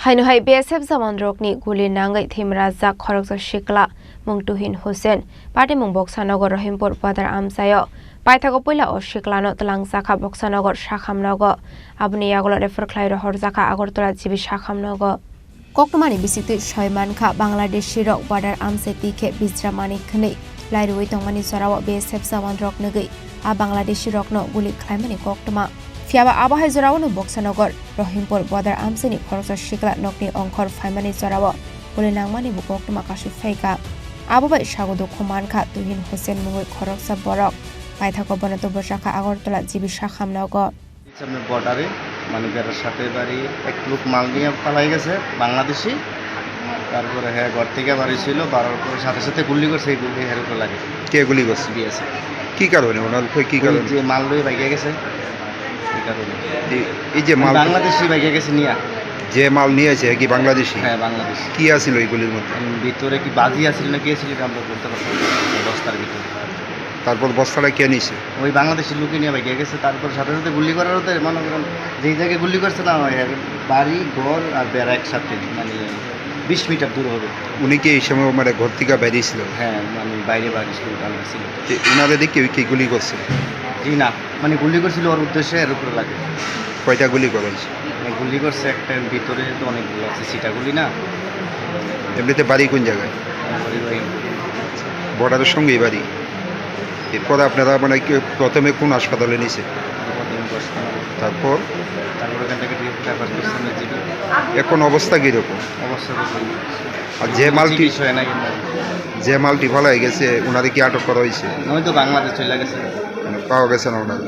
Haino BSF Jawan rokni Goli nangwi Thwimwrakjak Khoroksa Sikla mungtuhin Hussein party mung Boksanagar Rahimpur padar amsayo paithago poila o Siklano tlangsakha Boksanagar sakhamnogo abuni yagolo refer khlairo horjaka Agartala jibi sakhamnogo kokmani bisiti soimankha Bangladeshi rok padar amseti khe bijramani khni lairui tongmani sorawo BSF Jawan rok nugui a Bangladeshi rokno Goli khlaimani koktuma Fiaba abahai zorawano Boksanagar Rahimpur bodar amsini Khoroksa Sikla nokni ongkhor faimani zorawo Goli nangmani bukoktuma kashi faika ababai sagodo khomankha tuhin Hussein mungoi Khoroksa borok paithako bonato bosakha Agartala jibi sakhamnogo সামনে বর্ডারে মানে বেড়ার সাথে বাড়ি এক লোক মাল নিয়ে পালাই গেছে বাংলাদেশি তারপরে হ্যাঁ ঘর থেকে বাড়ি ছিল বাড়ার পরে সাথে সাথে গুলি করছে এই গুলি হের উপরে লাগে কে গুলি করছে BSF কি কারণে ওনার কি কারণে যে মাল লয়ে বাইকে গেছে এই কারণে এই যে মাল বাংলাদেশি বাইকে গেছে নিয়া যে মাল নিয়েছে কি বাংলাদেশি হ্যাঁ বাংলাদেশি কি আছিল এইগুলির মধ্যে ভিতরে কি বাজি আছিল না কি আছিল আমরা বলতে পারবো বস্তার ভিতরে তারপর বস্তাটা কে নিছে ওই বাংলাদেশি লোকে নিয়ে বাইকে গেছে তারপর সাথে সাথে গুলি করার হতে মনে করেন যেই জায়গায় গুলি করছে না বাড়ি ঘর আর বেড়া একসাথে মানে 20 মিটার দূর হবে উনি কি এই সময় মানে ঘর থেকে বেরিয়েছিল হ্যাঁ মানে বাইরে বাড়ি ছিল ওনাদের দিকে কি গুলি করছে জি না মানে গুলি করছিল ওর উদ্দেশ্যে এর উপরে লাগে কয়টা গুলি করেছে গুলি করছে একটা ভিতরে তো অনেকগুলো আছে সিটা গুলি না এমনিতে বাড়ি কোন জায়গায় বর্ডারের সঙ্গেই বাড়ি এরপর আপনারা মানে প্রথমে কোন হাসপাতালে নিছে তারপর এখান থেকে এখন অবস্থা কীরকম অবস্থা আর যে মালটি ফলাই গেছে ওনাদের কি আটক করা হয়েছে ওই তো বাংলাদেশ চলে গেছে মানে পাওয়া গেছে না ওনার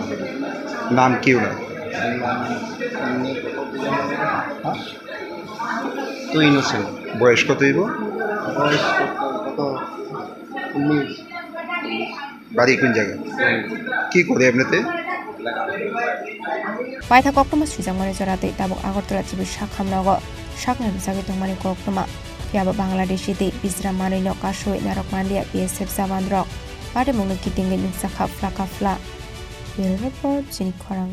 নাম কি ওনার তো ইনোসেন্ট বয়স কত হইব বয়স কত 19 বাড়ি কোন জায়গায় কি করে এমনিতে paitha koktuma srijangmani jorate tabuk Agartala jibi sakhamnogo sakna bisagi tongmani koktuma fiaba Bangladeshi te bijramani no kasoi narokmandia BSF Jawan rok party mungno kitingge nungsakha flaka fla Report Chini Khorang